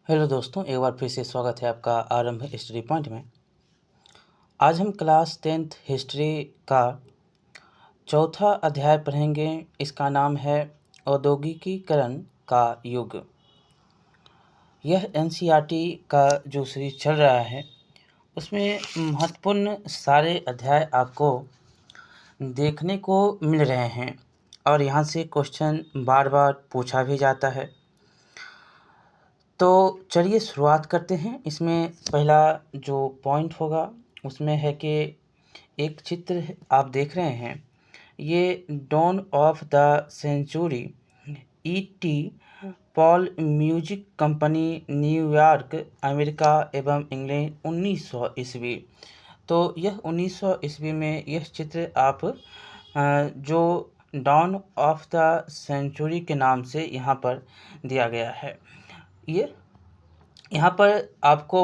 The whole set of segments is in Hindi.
हेलो दोस्तों, एक बार फिर से स्वागत है आपका आरंभ स्टडी पॉइंट में। आज हम क्लास 10th हिस्ट्री का चौथा अध्याय पढ़ेंगे। इसका नाम है औद्योगिकीकरण का युग। यह एनसीईआरटी का जो सीरीज चल रहा है उसमें महत्वपूर्ण सारे अध्याय आपको देखने को मिल रहे हैं और यहाँ से क्वेश्चन बार बार पूछा भी जाता है। तो चलिए शुरुआत करते हैं। इसमें पहला जो पॉइंट होगा उसमें है कि एक चित्र आप देख रहे हैं, ये dawn of the century ET Paul music company New York America एवं इंग्लैंड 1900 ईस्वी। तो यह 1900 ईस्वी में यह चित्र आप जो डॉन ऑफ द सेंचुरी के नाम से यहाँ पर दिया गया है। ये यहाँ पर आपको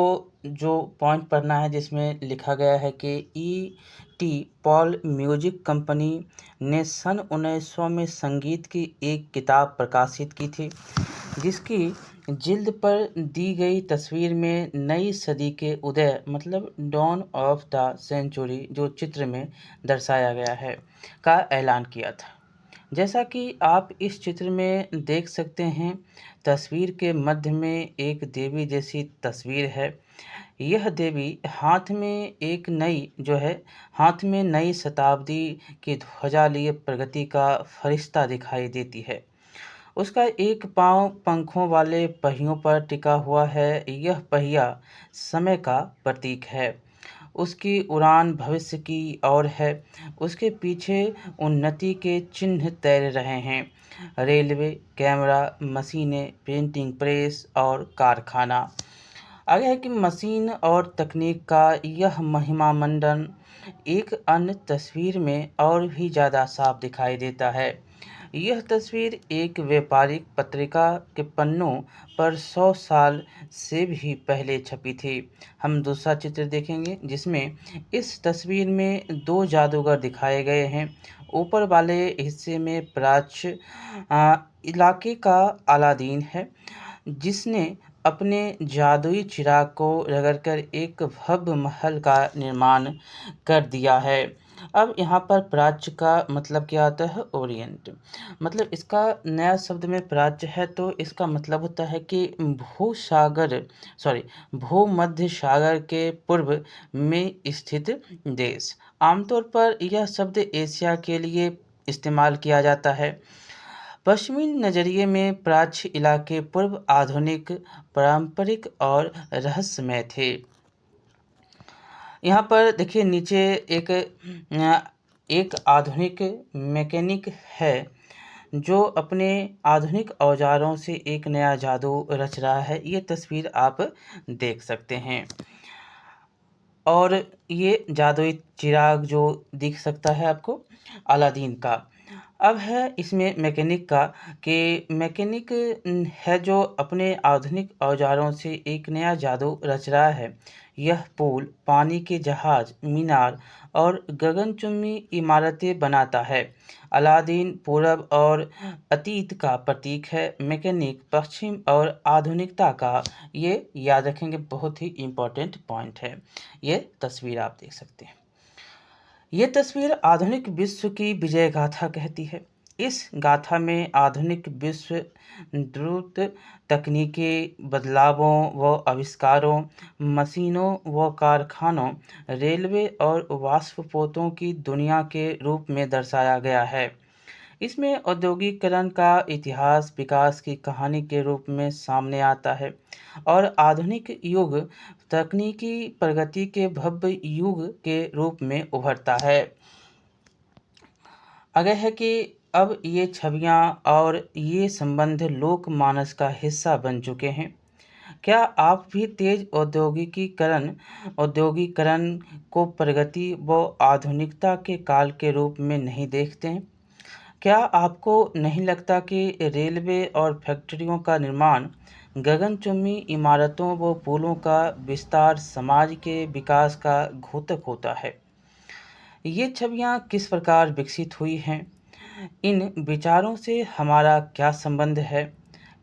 जो पॉइंट पढ़ना है जिसमें लिखा गया है कि ईटी पॉल म्यूजिक कंपनी ने सन 1900 में संगीत की एक किताब प्रकाशित की थी, जिसकी जिल्द पर दी गई तस्वीर में नई सदी के उदय मतलब डॉन ऑफ द सेंचुरी जो चित्र में दर्शाया गया है का ऐलान किया था। जैसा कि आप इस चित्र में देख सकते हैं, तस्वीर के मध्य में एक देवी जैसी तस्वीर है। यह देवी हाथ में नई शताब्दी की ध्वजा लिए प्रगति का फरिश्ता दिखाई देती है। उसका एक पाँव पंखों वाले पहियों पर टिका हुआ है। यह पहिया समय का प्रतीक है। उसकी उड़ान भविष्य की ओर है। उसके पीछे उन्नति के चिन्ह तैर रहे हैं, रेलवे, कैमरा, मशीनें, प्रिंटिंग प्रेस और कारखाना। आगे है कि मशीन और तकनीक का यह महिमा मंडन एक अन्य तस्वीर में और भी ज़्यादा साफ दिखाई देता है। यह तस्वीर एक व्यापारिक पत्रिका के पन्नों पर 100 साल से भी पहले छपी थी। हम दूसरा चित्र देखेंगे जिसमें इस तस्वीर में दो जादूगर दिखाए गए हैं। ऊपर वाले हिस्से में प्राच्य इलाके का अलादीन है, जिसने अपने जादुई चिराग को रगड़कर एक भव्य महल का निर्माण कर दिया है। अब यहाँ पर प्राच्य का मतलब क्या आता है? ओरिएंट। मतलब इसका नया शब्द में प्राच्य है तो इसका मतलब होता है कि भूमध्य सागर के पूर्व में स्थित देश। आमतौर पर यह शब्द एशिया के लिए इस्तेमाल किया जाता है। पश्चिमी नज़रिए में प्राच्य इलाके पूर्व आधुनिक, पारंपरिक और रहस्यमय थे। यहाँ पर देखिए नीचे एक आधुनिक मैकेनिक है जो अपने आधुनिक औजारों से एक नया जादू रच रहा है। ये तस्वीर आप देख सकते हैं और ये जादुई चिराग जो दिख सकता है आपको अलादीन का। अब है इसमें मैकेनिक का कि मैकेनिक है जो अपने आधुनिक औजारों से एक नया जादू रच रहा है। यह पुल, पानी के जहाज, मीनार और गगनचुंबी इमारतें बनाता है। अलादीन पूरब और अतीत का प्रतीक है। मैकेनिक पश्चिम और आधुनिकता का। ये याद रखेंगे, बहुत ही इम्पोर्टेंट पॉइंट है। ये तस्वीर आप देख सकते हैं। ये तस्वीर आधुनिक विश्व की विजय गाथा कहती है। इस गाथा में आधुनिक विश्व द्रुत तकनीकी बदलावों व आविष्कारों, मशीनों व कारखानों, रेलवे और वाष्पपोतों की दुनिया के रूप में दर्शाया गया है। इसमें औद्योगिकरण का इतिहास विकास की कहानी के रूप में सामने आता है और आधुनिक युग तकनीकी प्रगति के भव्य युग के रूप में उभरता है। आगे है कि अब ये छवियाँ और ये संबंध लोकमानस का हिस्सा बन चुके हैं। क्या आप भी तेज औद्योगिकरण को प्रगति व आधुनिकता के काल के रूप में नहीं देखते हैं? क्या आपको नहीं लगता कि रेलवे और फैक्ट्रियों का निर्माण, गगनचुंबी इमारतों व पुलों का विस्तार समाज के विकास का घोतक होता है? ये छवियाँ किस प्रकार विकसित हुई हैं? इन विचारों से हमारा क्या संबंध है?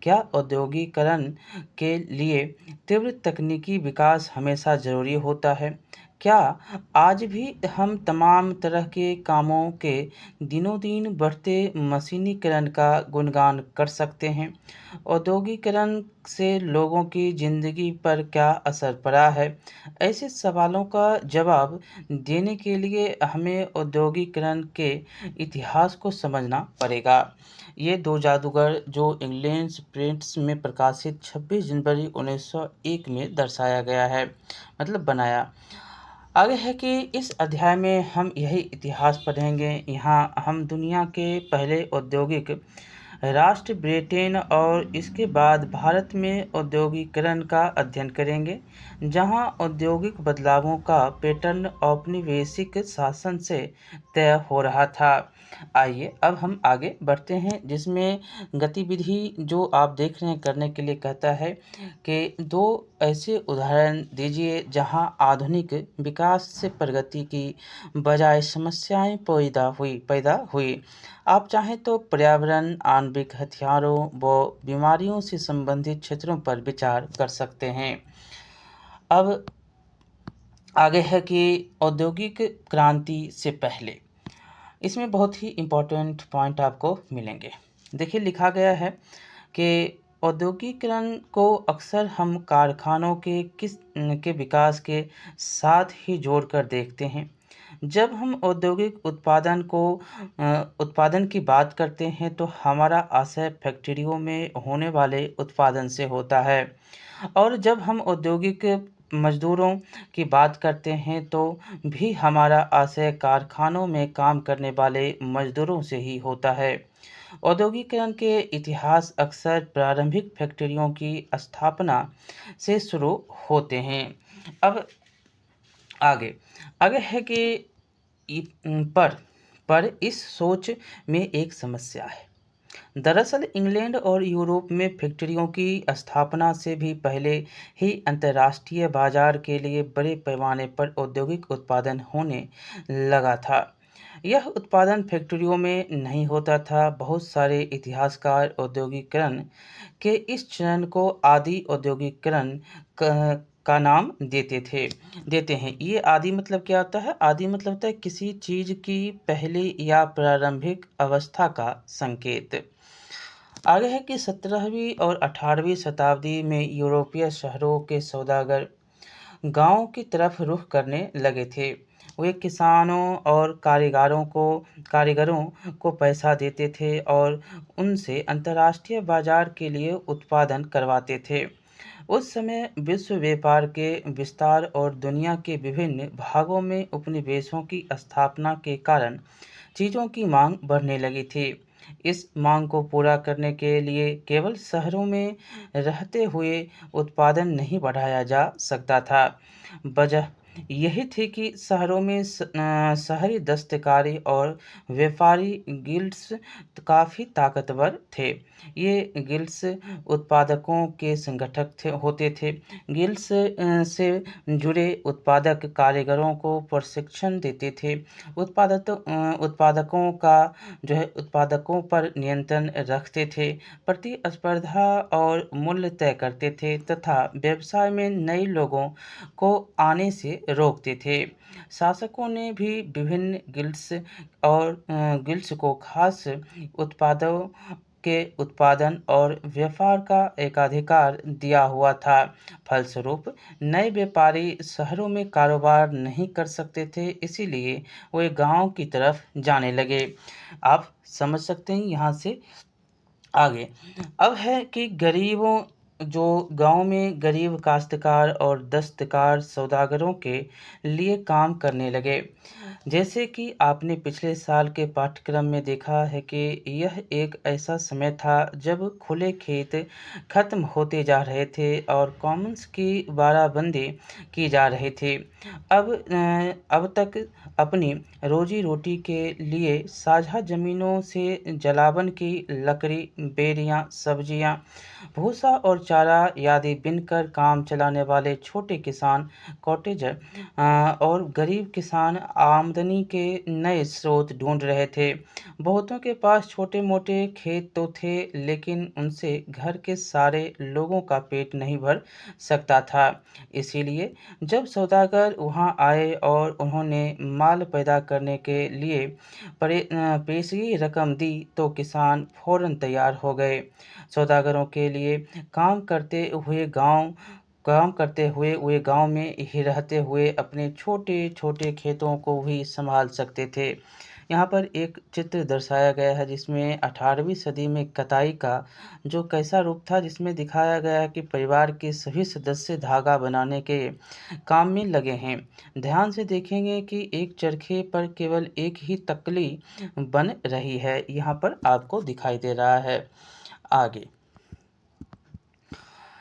क्या औद्योगिकरण के लिए तीव्र तकनीकी विकास हमेशा ज़रूरी होता है? क्या आज भी हम तमाम तरह के कामों के दिनों-दिन बढ़ते मशीनीकरण का गुणगान कर सकते हैं? औद्योगिकरण से लोगों की ज़िंदगी पर क्या असर पड़ा है? ऐसे सवालों का जवाब देने के लिए हमें औद्योगिकरण के इतिहास को समझना पड़ेगा। ये दो जादूगर जो इंग्लैंड प्रिंट्स में प्रकाशित 26 जनवरी 1901 में दर्शाया गया है, मतलब बनाया। आगे है कि इस अध्याय में हम यही इतिहास पढ़ेंगे। यहाँ हम दुनिया के पहले औद्योगिक राष्ट्र ब्रिटेन और इसके बाद भारत में औद्योगिकरण का अध्ययन करेंगे, जहाँ औद्योगिक बदलावों का पैटर्न औपनिवेशिक शासन से तय हो रहा था। आइए अब हम आगे बढ़ते हैं, जिसमें गतिविधि जो आप देख रहे हैं करने के लिए कहता है कि दो ऐसे उदाहरण दीजिए जहां आधुनिक विकास से प्रगति की बजाय समस्याएं पैदा हुई। आप चाहें तो पर्यावरण, आणविक हथियारों व बीमारियों से संबंधित क्षेत्रों पर विचार कर सकते हैं। अब आगे है कि औद्योगिक क्रांति से पहले, इसमें बहुत ही इम्पोर्टेंट पॉइंट आपको मिलेंगे। देखिए लिखा गया है कि औद्योगिकरण को अक्सर हम कारखानों के विकास के साथ ही जोड़कर देखते हैं। जब हम औद्योगिक उत्पादन की बात करते हैं तो हमारा आशय फैक्ट्रियों में होने वाले उत्पादन से होता है, और जब हम औद्योगिक मजदूरों की बात करते हैं तो भी हमारा आशय कारखानों में काम करने वाले मजदूरों से ही होता है। औद्योगिकरण के इतिहास अक्सर प्रारंभिक फैक्ट्रियों की स्थापना से शुरू होते हैं। अब आगे आगे है कि इ- पर इस सोच में एक समस्या है। दरअसल इंग्लैंड और यूरोप में फैक्ट्रियों की स्थापना से भी पहले ही अंतर्राष्ट्रीय बाजार के लिए बड़े पैमाने पर औद्योगिक उत्पादन होने लगा था। यह उत्पादन फैक्ट्रियों में नहीं होता था। बहुत सारे इतिहासकार औद्योगिकरण के इस चरण को आदि औद्योगिकरण का नाम देते हैं। ये आदि मतलब क्या होता है? आदि मतलब होता है किसी चीज़ की पहली या प्रारंभिक अवस्था का संकेत। आगे है कि 17वीं और 18वीं शताब्दी में यूरोपीय शहरों के सौदागर गाँव की तरफ रुख करने लगे थे। वे किसानों और कारीगरों को पैसा देते थे और उनसे अंतर्राष्ट्रीय बाजार के लिए उत्पादन करवाते थे। उस समय विश्व व्यापार के विस्तार और दुनिया के विभिन्न भागों में उपनिवेशों की स्थापना के कारण चीज़ों की मांग बढ़ने लगी थी। इस मांग को पूरा करने के लिए केवल शहरों में रहते हुए उत्पादन नहीं बढ़ाया जा सकता था। वजह यही थी कि शहरों में शहरी दस्तकारी और व्यापारी गिल्ड्स काफ़ी ताकतवर थे। ये गिल्ड्स उत्पादकों के संगठक होते थे। गिल्ड्स से जुड़े उत्पादक कारीगरों को प्रशिक्षण देते थे। उत्पादकों का जो है उत्पादकों पर नियंत्रण रखते थे, प्रतिस्पर्धा और मूल्य तय करते थे तथा व्यवसाय में नए लोगों को आने से रोकते थे। शासकों ने भी विभिन्न गिल्ड्स को खास उत्पादों के उत्पादन और व्यापार का एकाधिकार दिया हुआ था। फलस्वरूप नए व्यापारी शहरों में कारोबार नहीं कर सकते थे, इसीलिए वे गांव की तरफ जाने लगे। आप समझ सकते हैं यहाँ से आगे। अब है कि गांव में गरीब काश्तकार और दस्तकार सौदागरों के लिए काम करने लगे। जैसे कि आपने पिछले साल के पाठ्यक्रम में देखा है कि यह एक ऐसा समय था जब खुले खेत खत्म होते जा रहे थे और कॉमन्स की बाड़ाबंदी की जा रही थी। अब तक अपनी रोजी रोटी के लिए साझा जमीनों से जलावन की लकड़ी, बेरियां, सब्जियां, भूसा और चारा आदि बिनकर काम चलाने वाले छोटे किसान कॉटेजर और गरीब किसान आमदनी के नए स्रोत ढूंढ रहे थे। बहुतों के पास छोटे-मोटे खेत तो थे, लेकिन उनसे घर के सारे लोगों का पेट नहीं भर सकता था। इसीलिए जब सौदागर वहां आए और उन्होंने माल पैदा करने के लिए पेशगी रकम दी, तो किसान फौरन तैयार हो गए। सौदागरों के लिए काम करते हुए वे गांव में ही रहते हुए अपने छोटे-छोटे खेतों को भी संभाल सकते थे। यहाँ पर एक चित्र दर्शाया गया है जिसमें 18वीं सदी में कताई का जो कैसा रूप था, जिसमें दिखाया गया है कि परिवार के सभी सदस्य धागा बनाने के काम में लगे हैं। ध्यान से देखेंगे कि एक चरखे पर केवल एक ही तकली बन रही है, यहाँ पर आपको दिखाई दे रहा है। आगे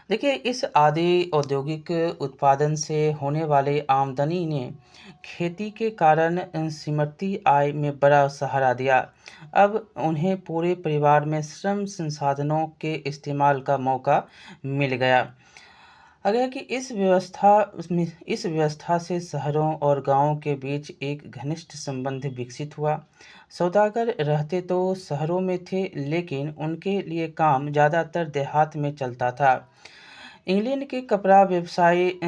देखिए, इस आदि औद्योगिक उत्पादन से होने वाली आमदनी ने खेती के कारण सिमटती आय में बड़ा सहारा दिया। अब उन्हें पूरे परिवार में श्रम संसाधनों के इस्तेमाल का मौका मिल गया। अगर कि इस व्यवस्था से शहरों और गांवों के बीच एक घनिष्ठ संबंध विकसित हुआ। सौदागर रहते तो शहरों में थे, लेकिन उनके लिए काम ज़्यादातर देहात में चलता था। इंग्लैंड के कपड़ा व्यवसायी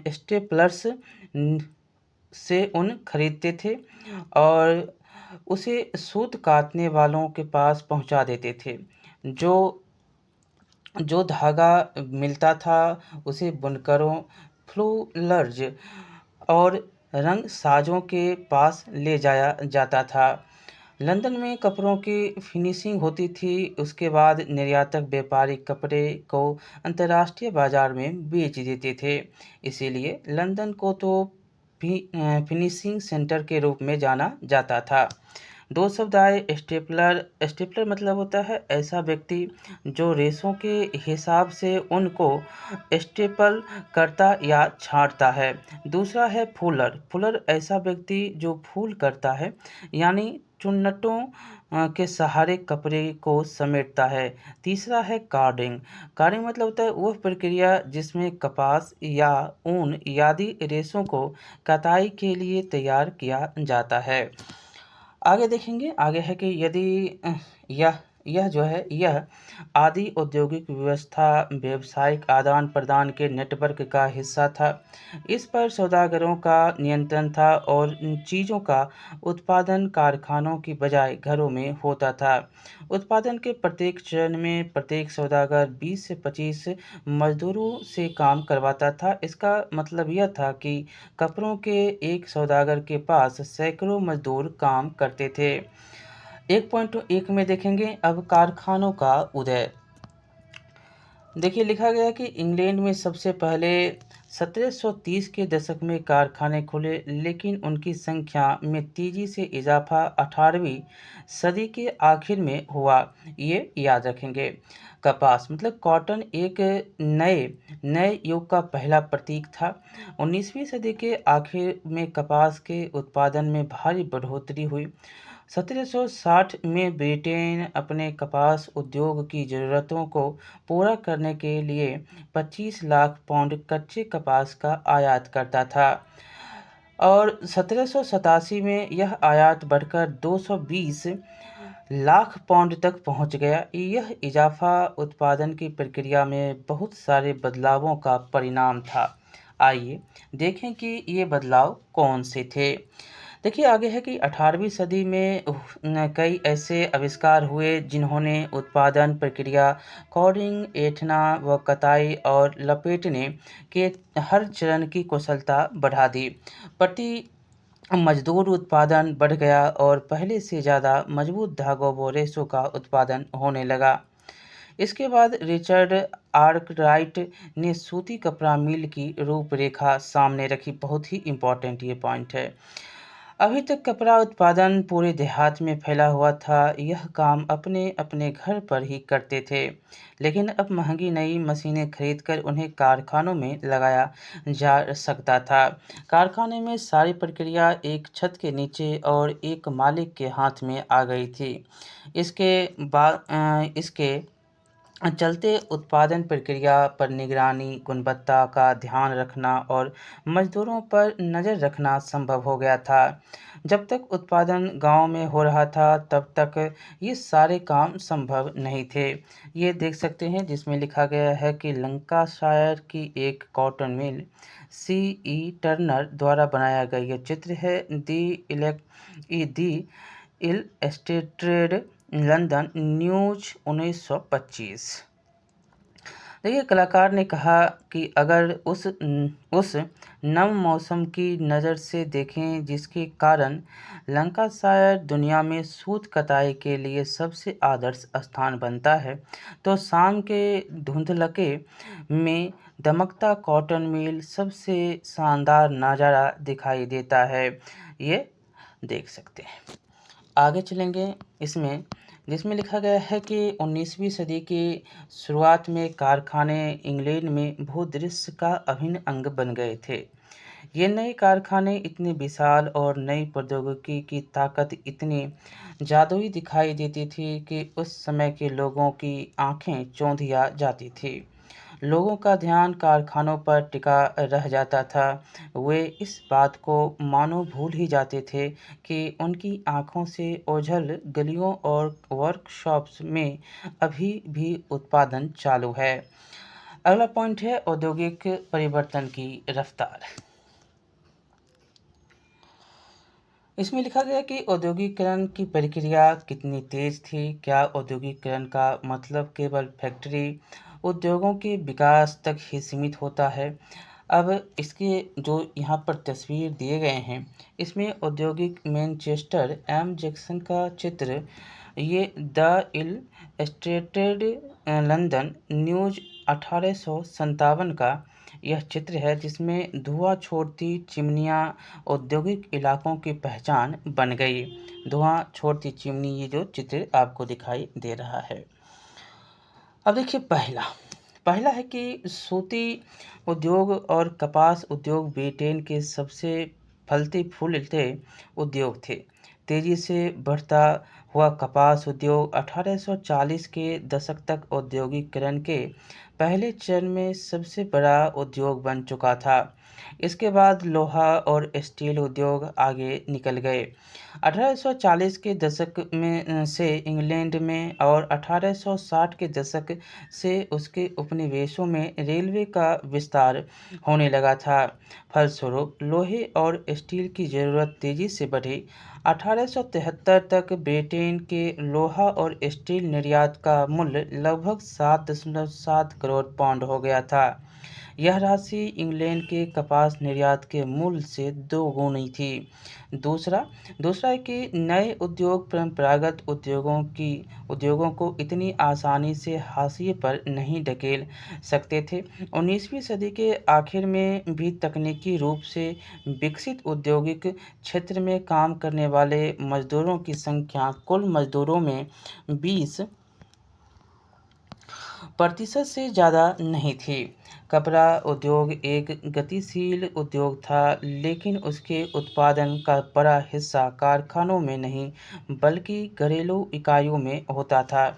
स्टेपलर्स से ऊन खरीदते थे और उसे सूत काटने वालों के पास पहुंचा देते थे। जो जो धागा मिलता था उसे बुनकरों, फ्लूलर्ज और रंगसाजों के पास ले जाया जाता था। लंदन में कपड़ों की फिनिशिंग होती थी, उसके बाद निर्यातक व्यापारी कपड़े को अंतर्राष्ट्रीय बाजार में बेच देते थे। इसीलिए लंदन को तो फिनिशिंग सेंटर के रूप में जाना जाता था। दो शब्द आए स्टेपलर मतलब होता है ऐसा व्यक्ति जो रेशों के हिसाब से उनको स्टेपल करता या छांटता है। दूसरा है फूलर ऐसा व्यक्ति जो फूल करता है, यानी चुन्नटों के सहारे कपड़े को समेटता है। तीसरा है कार्डिंग मतलब होता है वह प्रक्रिया जिसमें कपास या ऊन आदि रेशों को कताई के लिए तैयार किया जाता है। आगे देखेंगे, आगे है कि यदि यह आदि औद्योगिक व्यवस्था व्यावसायिक आदान प्रदान के नेटवर्क का हिस्सा था। इस पर सौदागरों का नियंत्रण था और इन चीज़ों का उत्पादन कारखानों की बजाय घरों में होता था। उत्पादन के प्रत्येक चरण में प्रत्येक सौदागर 20 से 25 मजदूरों से काम करवाता था। इसका मतलब यह था कि कपड़ों के एक सौदागर के पास सैकड़ों मजदूर काम करते थे। 1.1 में देखेंगे अब कारखानों का उदय। देखिए, लिखा गया कि इंग्लैंड में सबसे पहले 1730 के दशक में कारखाने खुले, लेकिन उनकी संख्या में तेजी से इजाफा 18वीं सदी के आखिर में हुआ। ये याद रखेंगे। कपास मतलब कॉटन एक नए युग का पहला प्रतीक था। 19वीं सदी के आखिर में कपास के उत्पादन में भारी बढ़ोतरी हुई। 1760 में ब्रिटेन अपने कपास उद्योग की ज़रूरतों को पूरा करने के लिए 25 लाख पाउंड कच्चे कपास का आयात करता था और 1787 में यह आयात बढ़कर 220 लाख पाउंड तक पहुंच गया। यह इजाफा उत्पादन की प्रक्रिया में बहुत सारे बदलावों का परिणाम था। आइए देखें कि ये बदलाव कौन से थे। देखिए, आगे है कि 18वीं सदी में कई ऐसे आविष्कार हुए जिन्होंने उत्पादन प्रक्रिया, कोडिंग, ऐंठना व कताई और लपेटने के हर चरण की कुशलता बढ़ा दी। प्रति मजदूर उत्पादन बढ़ गया और पहले से ज़्यादा मजबूत धागों व रेशों का उत्पादन होने लगा। इसके बाद रिचर्ड आर्कराइट ने सूती कपड़ा मिल की रूपरेखा सामने रखी। बहुत ही इम्पोर्टेंट ये पॉइंट है। अभी तक कपड़ा उत्पादन पूरे देहात में फैला हुआ था। यह काम अपने अपने घर पर ही करते थे, लेकिन अब महंगी नई मशीनें खरीदकर उन्हें कारखानों में लगाया जा सकता था। कारखाने में सारी प्रक्रिया एक छत के नीचे और एक मालिक के हाथ में आ गई थी। इसके चलते उत्पादन प्रक्रिया पर निगरानी, गुणवत्ता का ध्यान रखना और मजदूरों पर नज़र रखना संभव हो गया था। जब तक उत्पादन गांव में हो रहा था, तब तक ये सारे काम संभव नहीं थे। ये देख सकते हैं जिसमें लिखा गया है कि लंकाशायर की एक कॉटन मिल, C.E. टर्नर द्वारा बनाया गया यह चित्र है। दी इलस्ट्रेटेड लंदन न्यूज 1925। देखिए, कलाकार ने कहा कि अगर उस नम मौसम की नज़र से देखें जिसके कारण लंकाशायर दुनिया में सूत कताई के लिए सबसे आदर्श स्थान बनता है, तो शाम के धुंधलके में दमकता कॉटन मिल सबसे शानदार नज़ारा दिखाई देता है। ये देख सकते हैं। आगे चलेंगे इसमें, जिसमें लिखा गया है कि 19वीं सदी की शुरुआत में कारखाने इंग्लैंड में भूदृश्य का अभिन्न अंग बन गए थे। ये नए कारखाने इतने विशाल और नई प्रौद्योगिकी की ताकत इतनी जादुई दिखाई देती थी कि उस समय के लोगों की आंखें चौंधिया जाती थी। लोगों का ध्यान कारखानों पर टिका रह जाता था। वे इस बात को मानो भूल ही जाते थे कि उनकी आंखों से ओझल गलियों और वर्कशॉप्स में अभी भी उत्पादन चालू है। अगला पॉइंट है औद्योगिक परिवर्तन की रफ्तार। इसमें लिखा गया कि औद्योगिकरण की प्रक्रिया कितनी तेज थी। क्या औद्योगिकरण का मतलब केवल फैक्ट्री उद्योगों के विकास तक ही सीमित होता है? अब इसके जो यहाँ पर तस्वीर दिए गए हैं, इसमें औद्योगिक मैनचेस्टर एम जैक्सन का चित्र, ये द इलस्ट्रेटेड लंदन न्यूज 1857 का यह चित्र है, जिसमें धुआं छोड़ती चिमनियाँ औद्योगिक इलाकों की पहचान बन गई। धुआं छोड़ती चिमनी, ये जो चित्र आपको दिखाई दे रहा है। अब देखिए, पहला है कि सूती उद्योग और कपास उद्योग ब्रिटेन के सबसे फलते फूलते उद्योग थे। तेजी से बढ़ता हुआ कपास उद्योग 1840 के दशक तक औद्योगिकरण के पहले चरण में सबसे बड़ा उद्योग बन चुका था। इसके बाद लोहा और स्टील उद्योग आगे निकल गए। 1840 के दशक में से इंग्लैंड में और 1860 के दशक से उसके उपनिवेशों में रेलवे का विस्तार होने लगा था। फलस्वरूप लोहे और स्टील की ज़रूरत तेज़ी से बढ़ी। 1873 तक ब्रिटेन के लोहा और स्टील निर्यात का मूल्य लगभग 7.7 करोड़ पाउंड हो गया था। यह राशि इंग्लैंड के कपास निर्यात के मूल्य से दोगुनी थी। दूसरा दूसरा है कि नए उद्योग परंपरागत उद्योगों को इतनी आसानी से हाशिए पर नहीं ढकेल सकते थे। 19वीं सदी के आखिर में भी तकनीकी रूप से विकसित औद्योगिक क्षेत्र में काम करने वाले मजदूरों की संख्या कुल मजदूरों में 20% से ज़्यादा नहीं थी। कपड़ा उद्योग एक गतिशील उद्योग था, लेकिन उसके उत्पादन का बड़ा हिस्सा कारखानों में नहीं बल्कि घरेलू इकाइयों में होता था।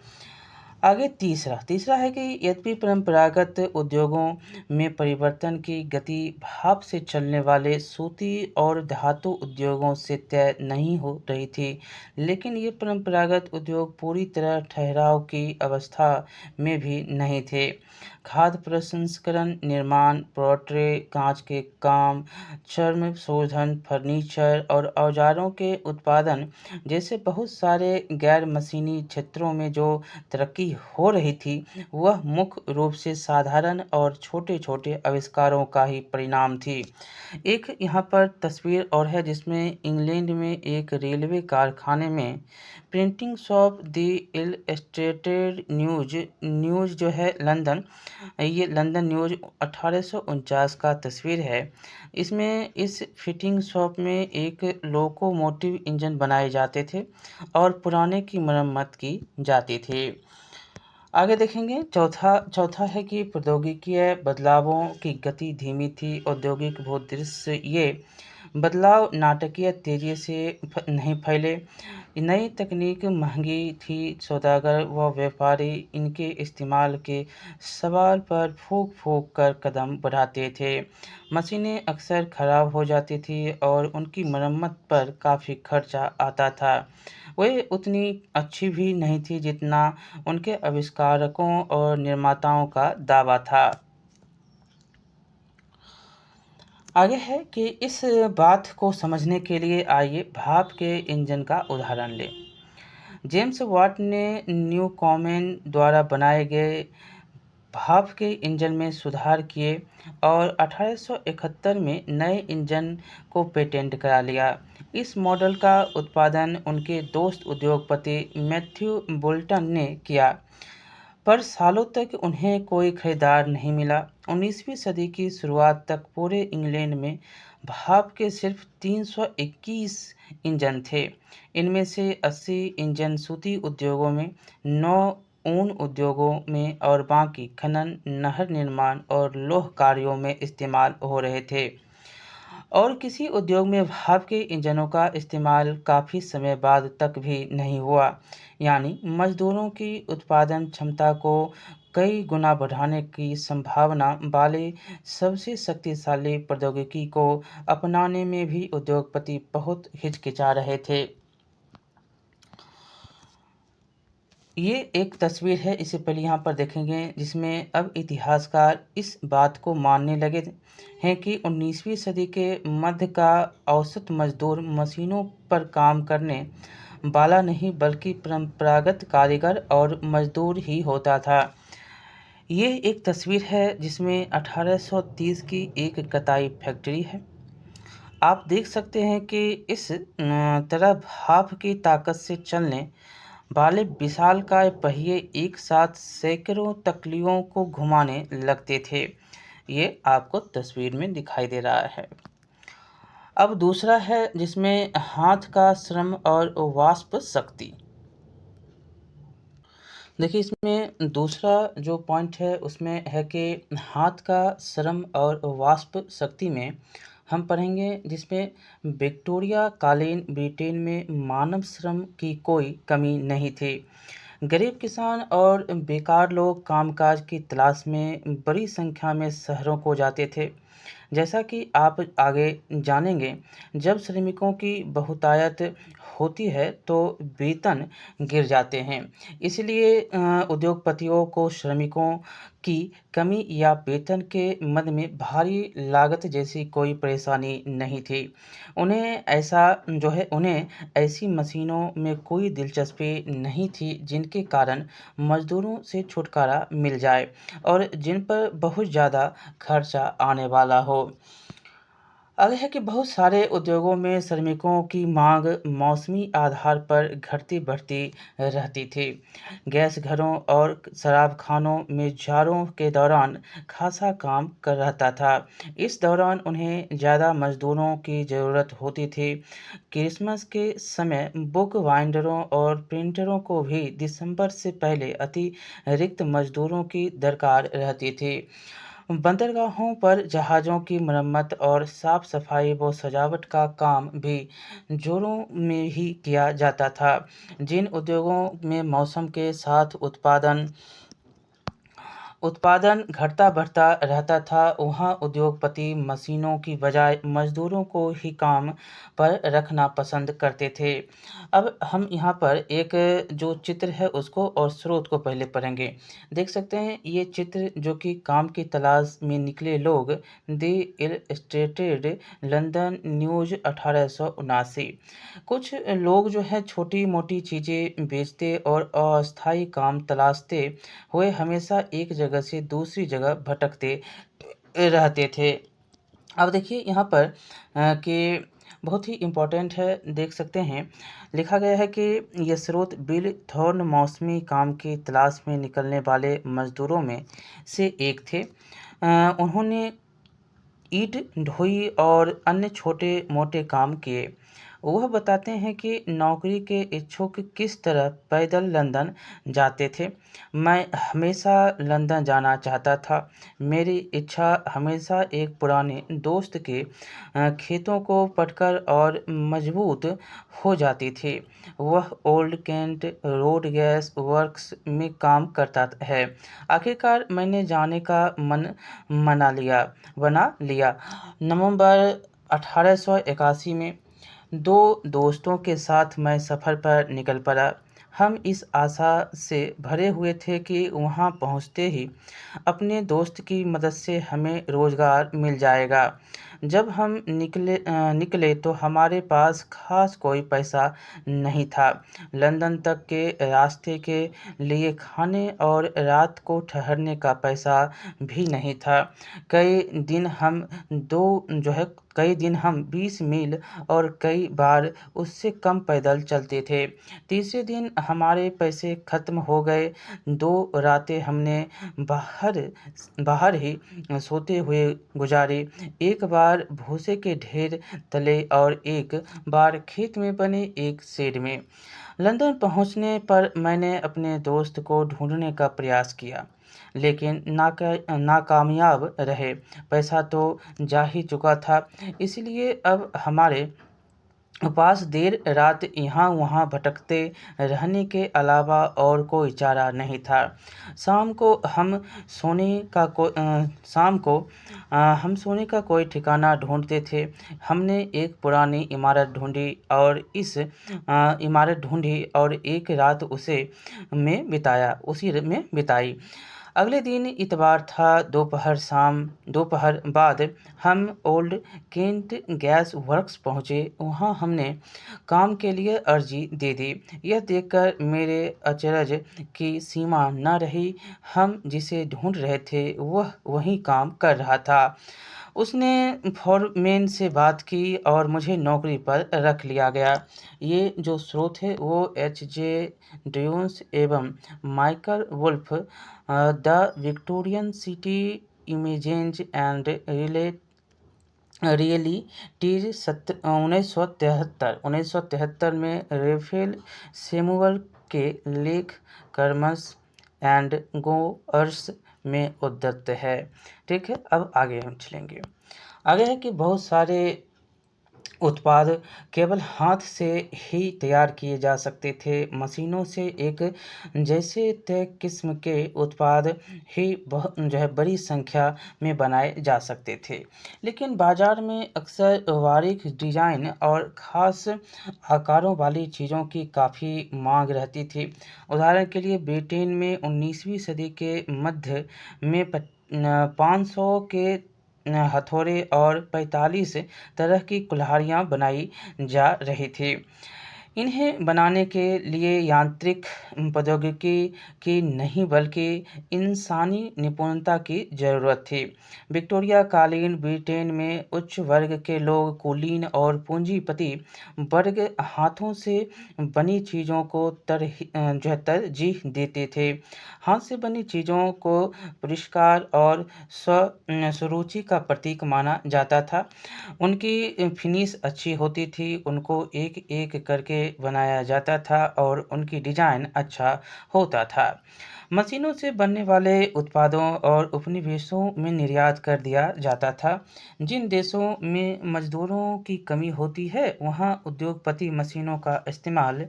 आगे तीसरा है कि यद्यपि परंपरागत उद्योगों में परिवर्तन की गति भाप से चलने वाले सूती और धातु उद्योगों से तय नहीं हो रही थी, लेकिन ये परंपरागत उद्योग पूरी तरह ठहराव की अवस्था में भी नहीं थे। खाद्य प्रसंस्करण, निर्माण, पोल्ट्री, कांच के काम, चर्म शोधन, फर्नीचर और औजारों के उत्पादन जैसे बहुत सारे गैर मशीनी क्षेत्रों में जो तरक्की प्रगति हो रही थी वह मुख्य रूप से साधारण और छोटे-छोटे आविष्कारों का ही परिणाम थी। एक यहाँ पर तस्वीर और है जिसमें इंग्लैंड में एक रेलवे कारखाने में printing shop the illustrated news जो है लंदन, ये लंदन न्यूज़ 1849 का तस्वीर है। इसमें इस फिटिंग शॉप में एक लोकोमोटिव इंजन बनाए जाते थे और पुराने की मरम्मत की जाती थी। आगे देखेंगे चौथा चौथा है कि प्रौद्योगिकीय बदलावों की गति धीमी थी। औद्योगिक भूदृश्य ये बदलाव नाटकीय तेजी से नहीं फैले। नई तकनीक महंगी थी। सौदागर व व्यापारी इनके इस्तेमाल के सवाल पर फूंक फूंक कर कदम बढ़ाते थे। मशीनें अक्सर खराब हो जाती थी और उनकी मरम्मत पर काफ़ी खर्चा आता था। वे उतनी अच्छी भी नहीं थी जितना उनके आविष्कारकों और निर्माताओं का दावा था। आगे है कि इस बात को समझने के लिए आइए भाप के इंजन का उदाहरण लें। जेम्स वाट ने न्यूकॉमेन द्वारा बनाए गए भाप के इंजन में सुधार किए और 1871 में नए इंजन को पेटेंट करा लिया। इस मॉडल का उत्पादन उनके दोस्त उद्योगपति मैथ्यू बोल्टन ने किया, पर सालों तक उन्हें कोई खरीदार नहीं मिला। 19वीं सदी की शुरुआत तक पूरे इंग्लैंड में भाप के सिर्फ 321 इंजन थे। इनमें से 80 इंजन सूती उद्योगों में, 9 ऊन उद्योगों में और बाकी खनन, नहर निर्माण और लौह कार्यों में इस्तेमाल हो रहे थे। और किसी उद्योग में भाप के इंजनों का इस्तेमाल काफ़ी समय बाद तक भी नहीं हुआ। यानी मजदूरों की उत्पादन क्षमता को कई गुना बढ़ाने की संभावना वाले सबसे शक्तिशाली प्रौद्योगिकी को अपनाने में भी उद्योगपति बहुत हिचकिचा रहे थे। ये एक तस्वीर है, इसे पहले यहाँ पर देखेंगे, जिसमें अब इतिहासकार इस बात को मानने लगे हैं कि 19वीं सदी के मध्य का औसत मजदूर मशीनों पर काम करने वाला नहीं बल्कि परंपरागत कारीगर और मजदूर ही होता था। ये एक तस्वीर है जिसमें 1830 की एक कताई फैक्ट्री है। आप देख सकते हैं कि इस तरह भाप की ताकत से चलने वाले विशालकाय पहिए एक साथ सैकड़ों तकलियों को घुमाने लगते थे। ये आपको तस्वीर में दिखाई दे रहा है। अब दूसरा है जिसमें हाथ का श्रम और वाष्प शक्ति। देखिए इसमें दूसरा जो पॉइंट है उसमें है कि हाथ का श्रम और वाष्प शक्ति में हम पढ़ेंगे जिसमें विक्टोरिया कालीन ब्रिटेन में मानव श्रम की कोई कमी नहीं थी। गरीब किसान और बेकार लोग कामकाज की तलाश में बड़ी संख्या में शहरों को जाते थे। जैसा कि आप आगे जानेंगे, जब श्रमिकों की बहुतायत होती है तो वेतन गिर जाते हैं। इसलिए उद्योगपतियों को श्रमिकों की कमी या वेतन के मद में भारी लागत जैसी कोई परेशानी नहीं थी। उन्हें ऐसी मशीनों में कोई दिलचस्पी नहीं थी जिनके कारण मजदूरों से छुटकारा मिल जाए और जिन पर बहुत ज़्यादा खर्चा आने वाला हो। आगे है कि बहुत सारे उद्योगों में श्रमिकों की मांग मौसमी आधार पर घटती बढ़ती रहती थी। गैस घरों और शराबखानों में जाड़ों के दौरान खासा काम कर रहता था। इस दौरान उन्हें ज़्यादा मजदूरों की ज़रूरत होती थी। क्रिसमस के समय बुक बाइंडरों और प्रिंटरों को भी दिसंबर से पहले अतिरिक्त मजदूरों की दरकार रहती थी। बंदरगाहों पर जहाज़ों की मरम्मत और साफ सफाई व सजावट का काम भी जोरों में ही किया जाता था। जिन उद्योगों में मौसम के साथ उत्पादन उत्पादन घटता बढ़ता रहता था, वहाँ उद्योगपति मशीनों की बजाय मजदूरों को ही काम पर रखना पसंद करते थे। अब हम यहाँ पर एक जो चित्र है उसको और स्रोत को पहले पढ़ेंगे। देख सकते हैं ये चित्र जो कि काम की तलाश में निकले लोग, द इलस्ट्रेटेड लंदन न्यूज़ 1879। कुछ लोग जो है छोटी-मोटी चीज़ें बेचते और अस्थायी काम तलाशते हुए हमेशा एक जगह से दूसरी जगह भटकते रहते थे। अब देखिए यहाँ पर कि बहुत ही इम्पोर्टेंट है, देख सकते हैं लिखा गया है कि ये स्रोत बिल थॉर्न मौसमी काम की तलाश में निकलने वाले मजदूरों में से एक थे। उन्होंने ईंट ढोई और अन्य छोटे-मोटे काम किए। वह बताते हैं कि नौकरी के इच्छुक किस तरह पैदल लंदन जाते थे। मैं हमेशा लंदन जाना चाहता था। मेरी इच्छा हमेशा एक पुराने दोस्त के खेतों को पढ़कर और मजबूत हो जाती थी। वह old Kent road gas works में काम करता है। आखिरकार मैंने जाने का मन बना लिया। नवंबर 1881 में दो दोस्तों के साथ मैं सफ़र पर निकल पड़ा। हम इस आशा से भरे हुए थे कि वहाँ पहुँचते ही अपने दोस्त की मदद से हमें रोज़गार मिल जाएगा। जब हम निकले तो हमारे पास ख़ास कोई पैसा नहीं था। लंदन तक के रास्ते के लिए खाने और रात को ठहरने का पैसा भी नहीं था। कई दिन हम दो जो है कई दिन हम 20 मील और कई बार उससे कम पैदल चलते थे। तीसरे दिन हमारे पैसे ख़त्म हो गए। 2 रातें हमने बाहर बाहर ही सोते हुए गुजारी। एक बार भूसे के ढेर तले और एक बार खेत में बने एक शेड में। लंदन पहुंचने पर मैंने अपने दोस्त को ढूंढने का प्रयास किया, लेकिन नाकामयाब रहे। पैसा तो जा ही चुका था, इसलिए अब हमारे पास देर रात यहाँ-वहाँ भटकते रहने के अलावा और कोई चारा नहीं था। शाम को हम सोने का कोई ठिकाना ढूँढते थे। हमने एक पुरानी इमारत ढूँढी और एक रात उसी में बिताई। अगले दिन इतवार था। दोपहर बाद हम ओल्ड केंट गैस वर्क्स पहुँचे। वहाँ हमने काम के लिए अर्जी दे दी। यह देखकर मेरे अचरज की सीमा न रही। हम जिसे ढूंढ रहे थे वह वहीं काम कर रहा था। उसने फोरमैन से बात की और मुझे नौकरी पर रख लिया गया। ये जो स्रोत है वो एच.जे. ड्यून्स एवं Michael Wolff the Victorian city images and realities 1973 में रेफेल सैमुअल के लेख कर्मस एंड गोअर्स में उद्धृत है। ठीक है, अब आगे हम चलेंगे। आगे है कि बहुत सारे उत्पाद केवल हाथ से ही तैयार किए जा सकते थे। मशीनों से एक जैसे तय किस्म के उत्पाद ही जो है बड़ी संख्या में बनाए जा सकते थे। लेकिन बाजार में अक्सर बारीक डिजाइन और ख़ास आकारों वाली चीज़ों की काफ़ी मांग रहती थी। उदाहरण के लिए ब्रिटेन में 19वीं सदी के मध्य में 500 के हथौड़े और 45 तरह की कुल्हाड़ियाँ बनाई जा रही थी। इन्हें बनाने के लिए यांत्रिक प्रौद्योगिकी की नहीं बल्कि इंसानी निपुणता की ज़रूरत थी। विक्टोरिया कालीन ब्रिटेन में उच्च वर्ग के लोग कुलीन और पूंजीपति वर्ग हाथों से बनी चीज़ों को तरजीह देते थे। हाथ से बनी चीज़ों को परिष्कार और सुरुचि का प्रतीक माना जाता था। उनकी फिनिश अच्छी होती थी, उनको एक-एक करके बनाया जाता था और उनकी डिज़ाइन अच्छा होता था। मशीनों से बनने वाले उत्पादों और उपनिवेशों में निर्यात कर दिया जाता था। जिन देशों में मजदूरों की कमी होती है, वहाँ उद्योगपति मशीनों का इस्तेमाल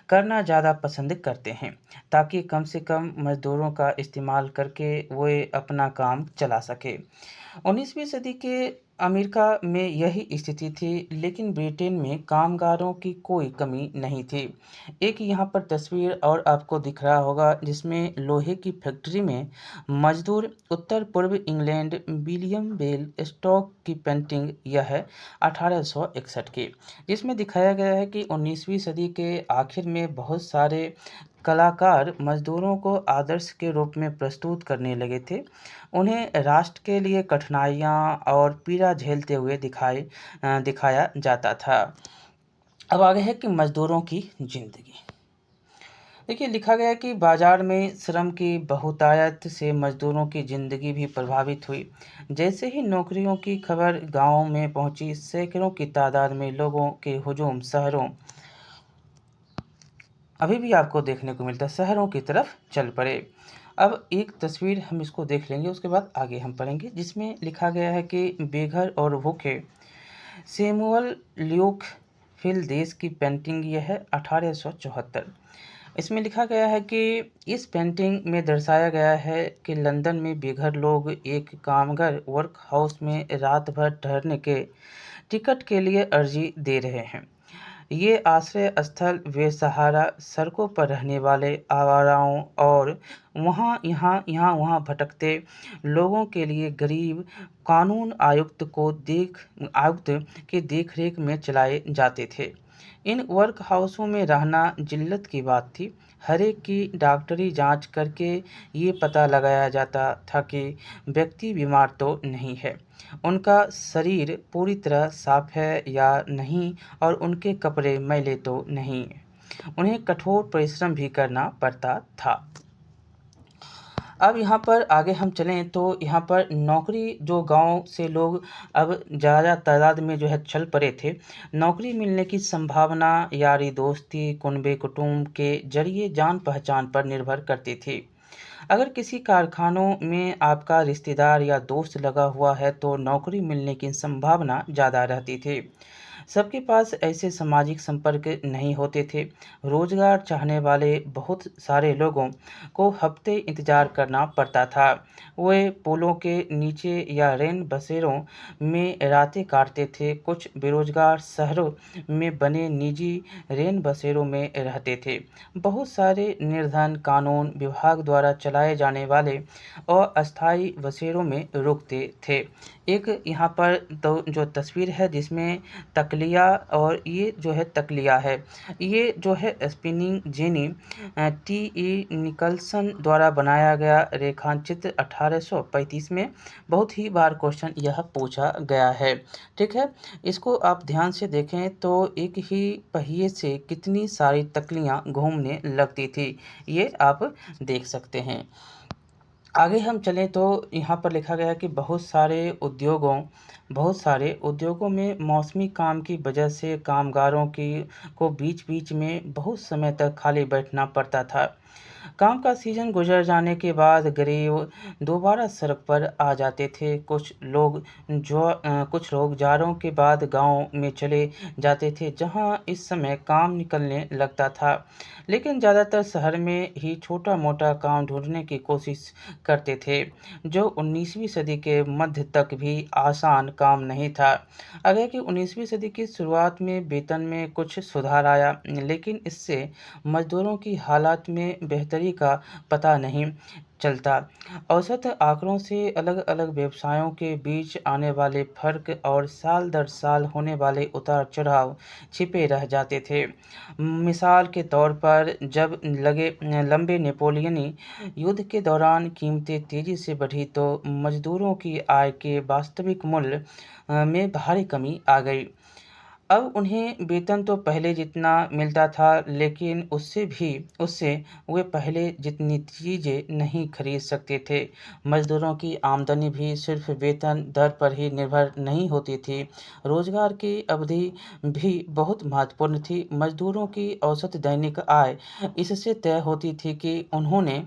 करना ज़्यादा पसंद करते हैं, ताकि कम से कम मजदूरों का इस्तेमाल करके वे अपना काम चला सके। 19वीं सदी के अमेरिका में यही स्थिति थी, लेकिन ब्रिटेन में कामगारों की कोई कमी नहीं थी। एक यहाँ पर तस्वीर और आपको दिख रहा होगा, जिसमें लोहे की फैक्ट्री में मजदूर उत्तर पूर्व इंग्लैंड विलियम बेल स्टॉक की पेंटिंग यह है 1861 की, जिसमें दिखाया गया है कि 19वीं सदी के आखिर में बहुत सारे कलाकार मजदूरों को आदर्श के रूप में प्रस्तुत करने लगे थे। उन्हें राष्ट्र के लिए कठिनाइयाँ और पीड़ा झेलते हुए दिखाया जाता था। अब आगे है कि मजदूरों की ज़िंदगी। देखिए, लिखा गया है कि बाजार में श्रम की बहुतायत से मजदूरों की ज़िंदगी भी प्रभावित हुई। जैसे ही नौकरियों की खबर गाँव में पहुंची, सैकड़ों की तादाद में लोगों के हुजूम शहरों अभी भी आपको देखने को मिलता है, शहरों की तरफ चल पड़े। अब एक तस्वीर हम इसको देख लेंगे, उसके बाद आगे हम पढ़ेंगे, जिसमें लिखा गया है कि बेघर और भूखे सैमुअल ल्यूक फिल देश की पेंटिंग यह है 1874। इसमें लिखा गया है कि इस पेंटिंग में दर्शाया गया है कि लंदन में बेघर लोग एक कामगार वर्क हाउस में रात भर ठहरने के टिकट के लिए अर्जी दे रहे हैं। ये आश्रय स्थल बेसहारा सड़कों पर रहने वाले आवाराओं और वहाँ भटकते लोगों के लिए गरीब कानून आयुक्त के देखरेख में चलाए जाते थे। इन वर्क हाउसों में रहना जिल्लत की बात थी। हर एक की डॉक्टरी जांच करके ये पता लगाया जाता था कि व्यक्ति बीमार तो नहीं है, उनका शरीर पूरी तरह साफ है या नहीं, और उनके कपड़े मैले तो नहीं। उन्हें कठोर परिश्रम भी करना पड़ता था। अब यहाँ पर आगे हम चलें तो यहाँ पर नौकरी जो गांव से लोग अब ज़्यादा तादाद में जो है चल पड़े थे, नौकरी मिलने की संभावना यारी दोस्ती कुनबे कुटुंब के जरिए जान पहचान पर निर्भर करती थी। अगर किसी कारखानों में आपका रिश्तेदार या दोस्त लगा हुआ है तो नौकरी मिलने की संभावना ज़्यादा रहती थी। सबके पास ऐसे सामाजिक संपर्क नहीं होते थे। रोजगार चाहने वाले बहुत सारे लोगों को हफ्ते इंतजार करना पड़ता था। वे पुलों के नीचे या रेन बसेरों में रातें काटते थे। कुछ बेरोजगार शहरों में बने निजी रेन बसेरों में रहते थे। बहुत सारे निर्धन कानून विभाग द्वारा चलाए जाने वाले अस्थायी बसेरों में रुकते थे। एक यहाँ पर तो जो तस्वीर है, जिसमें तकलिया और ये जो है तकलिया है, ये जो है स्पिनिंग जेनी टी निकल्सन द्वारा बनाया गया रेखांचित्र 1835 में बहुत ही बार क्वेश्चन यह पूछा गया है। ठीक है, इसको आप ध्यान से देखें तो एक ही पहिए से कितनी सारी तकलियाँ घूमने लगती थी, ये आप देख सकते हैं। आगे हम चलें तो यहाँ पर लिखा गया है कि बहुत सारे उद्योगों में मौसमी काम की वजह से कामगारों की को बीच-बीच में बहुत समय तक खाली बैठना पड़ता था। काम का सीज़न गुजर जाने के बाद गरीब दोबारा सड़क पर आ जाते थे। कुछ लोग जाड़ों के बाद गाँव में चले जाते थे, जहाँ इस समय काम निकलने लगता था। लेकिन ज़्यादातर शहर में ही छोटा-मोटा काम ढूँढने की कोशिश करते थे, जो 19वीं सदी के मध्य तक भी आसान काम नहीं था। अगर कि 19वीं सदी की शुरुआत में वेतन में कुछ सुधार आया, लेकिन इससे मजदूरों की हालात में बेहतरी का पता नहीं चलता। औसत आंकड़ों से अलग-अलग व्यवसायों के बीच आने वाले फ़र्क और साल दर साल होने वाले उतार-चढ़ाव छिपे रह जाते थे। मिसाल के तौर पर जब लंबे नेपोलियनी युद्ध के दौरान कीमतें तेज़ी से बढ़ी तो मजदूरों की आय के वास्तविक मूल्य में भारी कमी आ गई। अब उन्हें वेतन तो पहले जितना मिलता था, लेकिन उससे वे पहले जितनी चीज़ें नहीं खरीद सकते थे। मज़दूरों की आमदनी भी सिर्फ़ वेतन दर पर ही निर्भर नहीं होती थी। रोज़गार की अवधि भी बहुत महत्वपूर्ण थी। मज़दूरों की औसत दैनिक आय इससे तय होती थी कि उन्होंने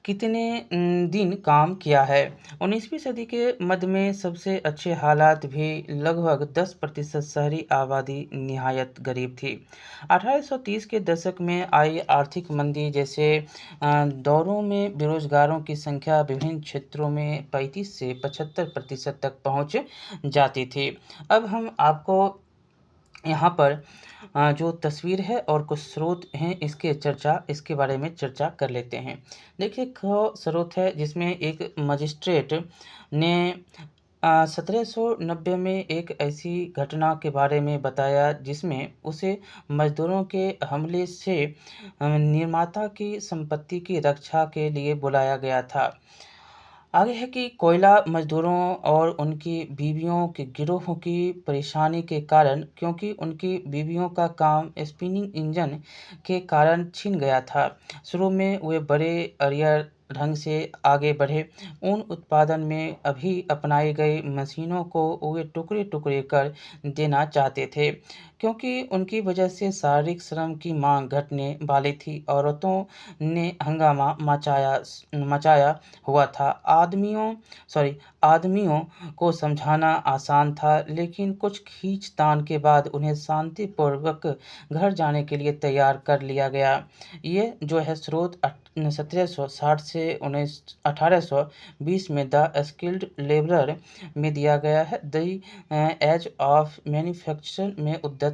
कितने दिन काम किया है। 19वीं सदी के मध्य में सबसे अच्छे हालात भी लगभग 10% शहरी आबादी निहायत गरीब थी। 1830 के दशक में आई आर्थिक मंदी जैसे दौरों में बेरोजगारों की संख्या विभिन्न क्षेत्रों में 35 से 75% तक पहुंच जाती थी। अब हम आपको यहाँ पर जो तस्वीर है और कुछ स्रोत हैं इसके बारे में चर्चा कर लेते हैं। देखिए स्रोत है जिसमें एक मजिस्ट्रेट ने 1790 में एक ऐसी घटना के बारे में बताया जिसमें उसे मजदूरों के हमले से निर्माता की संपत्ति की रक्षा के लिए बुलाया गया था। आगे है कि कोयला मजदूरों और उनकी बीवियों के गिरोह की परेशानी के कारण, क्योंकि उनकी बीवियों का काम स्पिनिंग इंजन के कारण छिन गया था। शुरू में वे बड़े अरियर ढंग से आगे बढ़े। ऊन उत्पादन में अभी अपनाई गई मशीनों को वे टुकड़े-टुकड़े कर देना चाहते थे, क्योंकि उनकी वजह से शारीरिक श्रम की मांग घटने वाली थी। औरतों ने हंगामा मचाया हुआ था। आदमियों को समझाना आसान था, लेकिन कुछ खींचतान के बाद उन्हें शांतिपूर्वक घर जाने के लिए तैयार कर लिया गया। ये जो है स्रोत 1760 से 1820 में द स्किल्ड लेबरर में दिया गया है। द एज ऑफ मैन्युफैक्चर में उद्धृत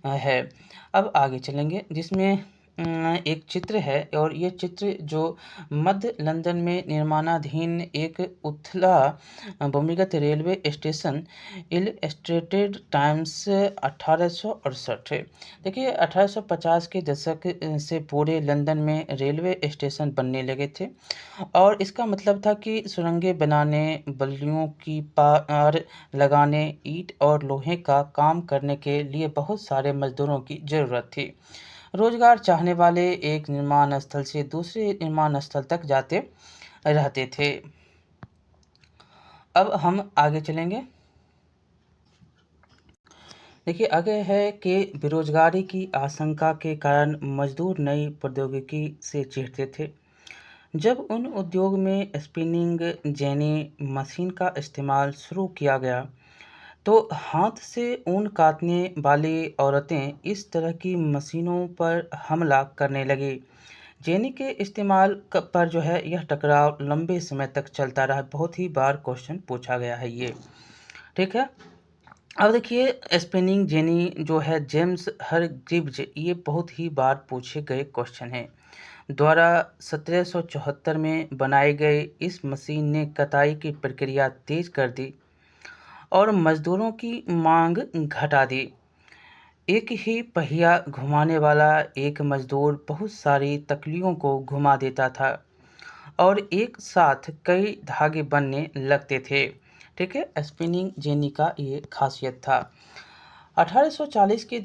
है। अब आगे चलेंगे जिसमें एक चित्र है और ये चित्र जो मध्य लंदन में निर्माणाधीन एक उथला भूमिगत रेलवे स्टेशन इलस्ट्रेटेड टाइम्स 1868 है। देखिए 1850 के दशक से पूरे लंदन में रेलवे स्टेशन बनने लगे थे और इसका मतलब था कि सुरंगें बनाने, बल्लियों की पार लगाने, ईंट और लोहे का काम करने के लिए बहुत सारे मजदूरों की ज़रूरत थी। रोजगार चाहने वाले एक निर्माण स्थल से दूसरे निर्माण स्थल तक जाते रहते थे। अब हम आगे चलेंगे। देखिए आगे है कि बेरोजगारी की आशंका के कारण मजदूर नई प्रौद्योगिकी से चिढ़ते थे। जब उन उद्योग में स्पिनिंग जेनी मशीन का इस्तेमाल शुरू किया गया, तो हाथ से ऊन काटने वाली औरतें इस तरह की मशीनों पर हमला करने लगीं। जेनी के इस्तेमाल पर जो है यह टकराव लंबे समय तक चलता रहा। बहुत ही बार क्वेश्चन पूछा गया है ये, ठीक है। अब देखिए स्पिनिंग जेनी जो है जेम्स हरग्रीव्ज, ये बहुत ही बार पूछे गए क्वेश्चन हैं। द्वारा 1774 में बनाई गई इस मशीन ने कताई की प्रक्रिया तेज कर दी और मजदूरों की मांग घटा दी। एक ही पहिया घुमाने वाला एक मजदूर बहुत सारी तकलियों को घुमा देता था और एक साथ कई धागे बनने लगते थे, ठीक है। स्पिनिंग जेनी का ये खासियत था। 1840 के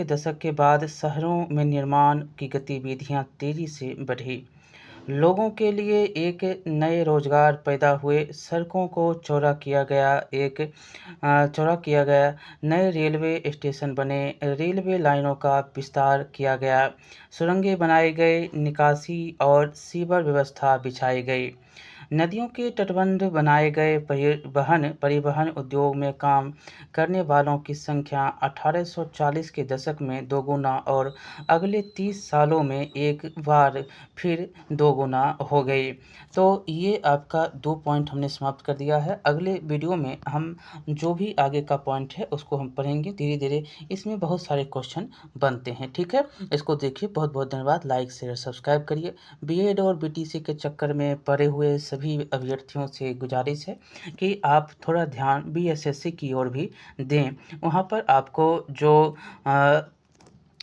दशक के बाद शहरों में निर्माण की गतिविधियां तेजी से बढ़ी। लोगों के लिए एक नए रोजगार पैदा हुए, सड़कों को चौड़ा किया गया, नए रेलवे स्टेशन बने, रेलवे लाइनों का विस्तार किया गया, सुरंगें बनाई गई, निकासी और सीवर व्यवस्था बिछाई गई, नदियों के तटबंध बनाए गए, परिवहन उद्योग में काम करने वालों की संख्या 1840 के दशक में दोगुना और अगले 30 सालों में एक बार फिर दोगुना हो गई। तो ये आपका 2 पॉइंट हमने समाप्त कर दिया है। अगले वीडियो में हम जो भी आगे का पॉइंट है उसको हम पढ़ेंगे धीरे-धीरे। इसमें बहुत सारे क्वेश्चन बनते हैं, ठीक है। इसको देखिए। बहुत-बहुत धन्यवाद। लाइक, शेयर, सब्सक्राइब करिए। बीएड और बीटीसी के चक्कर में पड़े हुए सभी अभ्यर्थियों से गुजारिश है कि आप थोड़ा ध्यान बीएसएससी की ओर भी दें। वहाँ पर आपको जो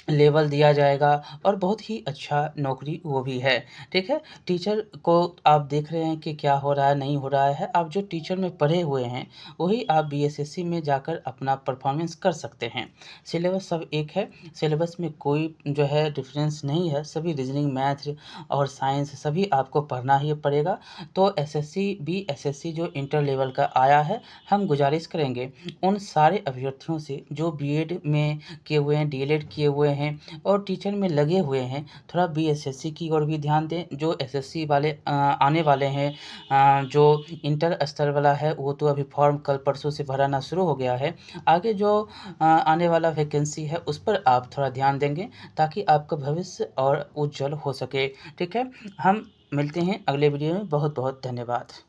लेवल दिया जाएगा और बहुत ही अच्छा नौकरी वो भी है, ठीक है। टीचर को आप देख रहे हैं कि क्या हो रहा है, नहीं हो रहा है। आप जो टीचर में पढ़े हुए हैं वही आप बीएसएससी में जाकर अपना परफॉर्मेंस कर सकते हैं। सिलेबस सब एक है, सिलेबस में कोई जो है डिफरेंस नहीं है। सभी रीजनिंग, मैथ और साइंस सभी आपको पढ़ना ही पड़ेगा। तो एसएससी बीएसएससी जो इंटर लेवल का आया है, हम गुजारिश करेंगे उन सारे अभ्यर्थियों से जो बीएड में किए हुए हैं, डीएलएड किए हुए हैं हैं और टीचर में लगे हुए हैं, थोड़ा बीएसएससी की ओर भी ध्यान दें। जो एसएससी वाले आने वाले हैं, जो इंटर स्तर वाला है, वो तो अभी फॉर्म कल परसों से भराना शुरू हो गया है। आगे जो आने वाला वैकेंसी है उस पर आप थोड़ा ध्यान देंगे ताकि आपका भविष्य और उज्जवल हो सके। ठीक है, हम मिलते हैं अगले वीडियो में। बहुत बहुत धन्यवाद।